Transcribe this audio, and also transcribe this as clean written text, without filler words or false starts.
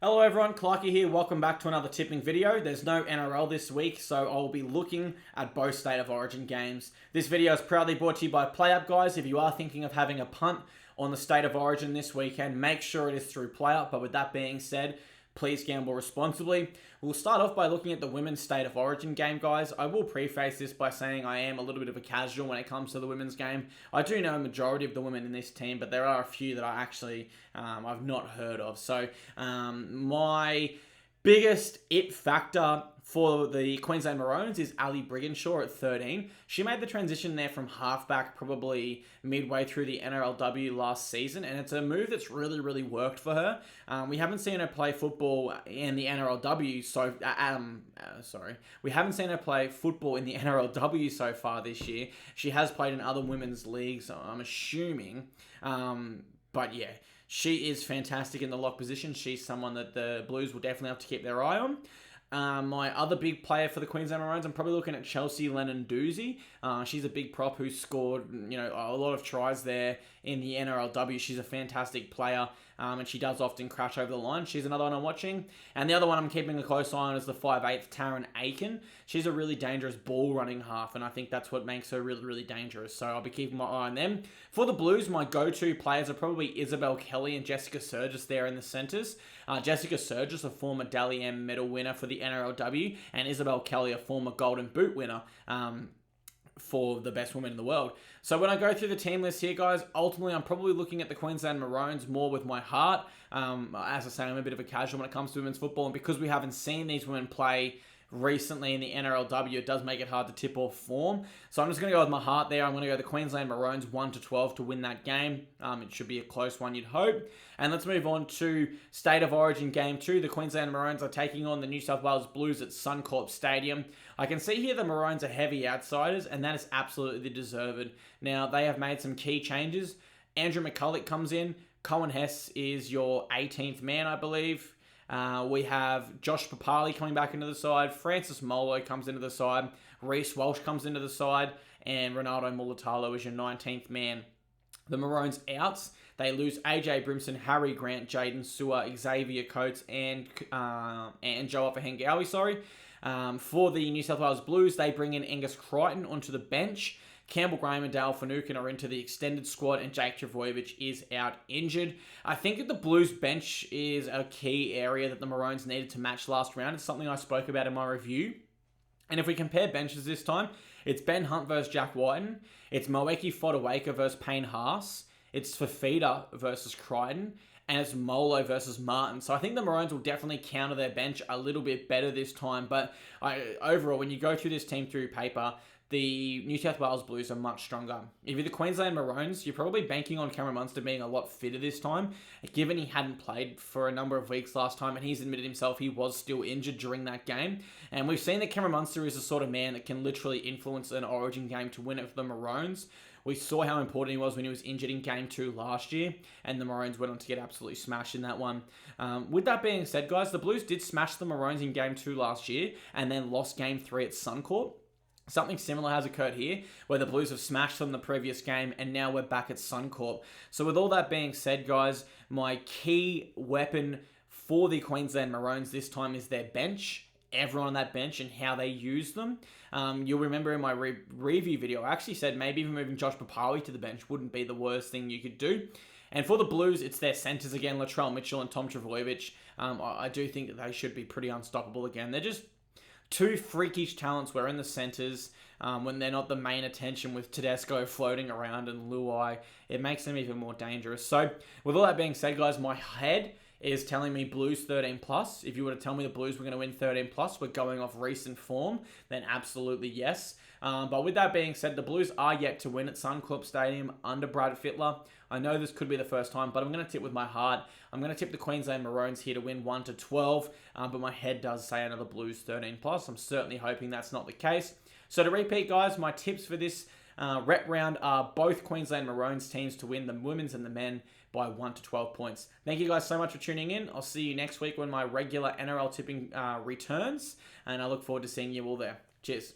Hello everyone, Clarkey here. Welcome back to another tipping video. There's no NRL this week, so I'll be looking at both State of Origin games. This video is proudly brought to you by PlayUp, guys. If you are thinking of having a punt on the State of Origin this weekend, make sure it is through PlayUp. But with that being said, please gamble responsibly. We'll start off by looking at the Women's State of Origin game, guys. I will preface this by saying I am a little bit of a casual when it comes to the women's game. I do know a majority of the women in this team, but there are a few that I actually I've not heard of. So my biggest it factor for the Queensland Maroons is Ali Brigginshaw at 13. She made the transition there from halfback probably midway through the NRLW last season, and it's a move that's really worked for her. We haven't seen her play football in the NRLW we haven't seen her play football in the NRLW so far this year. She has played in other women's leagues, I'm assuming. But yeah, she is fantastic in the lock position. She's someone that the Blues will definitely have to keep their eye on. My other big player for the Queensland Maroons, I'm probably looking at Chelsea Lennon-Doozy. She's a big prop who scored, a lot of tries there in the NRLW. She's a fantastic player, and she does often crash over the line. She's another one I'm watching. And the other one I'm keeping a close eye on is the 5'8", Taryn Aiken. She's a really dangerous ball-running half, and I think that's what makes her really dangerous. So I'll be keeping my eye on them. For the Blues, my go-to players are probably Isabel Kelly and Jessica Surgis there in the centres. Jessica Surgis, a former Dally M medal winner for the NRLW, and Isabel Kelly, a former Golden Boot winner for the best woman in the world. So when I go through the team list here, guys, ultimately I'm probably looking at the Queensland Maroons more with my heart. As I say, I'm a bit of a casual when it comes to women's football, and because we haven't seen these women play recently in the NRLW, it does make it hard to tip off form. So I'm just going to go with my heart there. I'm going to go the Queensland Maroons 1-12 to win that game. It should be a close one, you'd hope. And let's move on to State of Origin Game 2. The Queensland Maroons are taking on the New South Wales Blues at Suncorp Stadium. I can see here the Maroons are heavy outsiders, and that is absolutely deserved. Now, they have made some key changes. Andrew McCulloch comes in. Cohen Hess is your 18th man, I believe. We have Josh Papali coming back into the side. Francis Molo comes into the side. Reece Walsh comes into the side. And Ronaldo Mulatalo is your 19th man. The Maroons outs. They lose AJ Brimson, Harry Grant, Jaden Sewer, Xavier Coates, and Joe Hengawi, for the New South Wales Blues, they bring in Angus Crichton onto the bench. Campbell Graham and Dale Finucane are into the extended squad, and Jake Travojevic is out injured. I think that the Blues bench is a key area that the Maroons needed to match last round. It's something I spoke about in my review. And if we compare benches this time, it's Ben Hunt versus Jack Whiten. It's Moeki Fotuaika versus Payne Haas. It's Fafita versus Crichton. And it's Molo versus Martin. So I think the Maroons will definitely counter their bench a little bit better this time. But overall, when you go through this team through paper, the New South Wales Blues are much stronger. If you're the Queensland Maroons, you're probably banking on Cameron Munster being a lot fitter this time, given he hadn't played for a number of weeks last time, and he's admitted himself he was still injured during that game. And we've seen that Cameron Munster is the sort of man that can literally influence an Origin game to win it for the Maroons. We saw how important he was when he was injured in Game 2 last year, and the Maroons went on to get absolutely smashed in that one. With that being said, guys, the Blues did smash the Maroons in Game 2 last year, and then lost Game 3 at Suncorp. Something similar has occurred here, where the Blues have smashed them the previous game, and now we're back at Suncorp. So with all that being said, guys, my key weapon for the Queensland Maroons this time is their bench. Everyone on that bench and how they use them. You'll remember in my review video, I actually said maybe even moving Josh Papali to the bench wouldn't be the worst thing you could do. And for the Blues, it's their centres again, Latrell Mitchell and Tom Travojevic. I do think that they should be pretty unstoppable again. They're just two freakish talents where in the centres, when they're not the main attention with Tedesco floating around and Luai, it makes them even more dangerous. So with all that being said, guys, my head is telling me Blues 13+. If you were to tell me the Blues were going to win 13+, we're going off recent form, then absolutely yes. But with that being said, the Blues are yet to win at Suncorp Stadium under Brad Fittler. I know this could be the first time, but I'm going to tip with my heart. I'm going to tip the Queensland Maroons here to win 1-12, but my head does say another Blues 13+. I'm certainly hoping that's not the case. So to repeat, guys, my tips for this rep round are both Queensland Maroons teams to win, the women's and the men, by 1-12 points. Thank you guys so much for tuning in. I'll see you next week when my regular NRL tipping returns, and I look forward to seeing you all there. Cheers.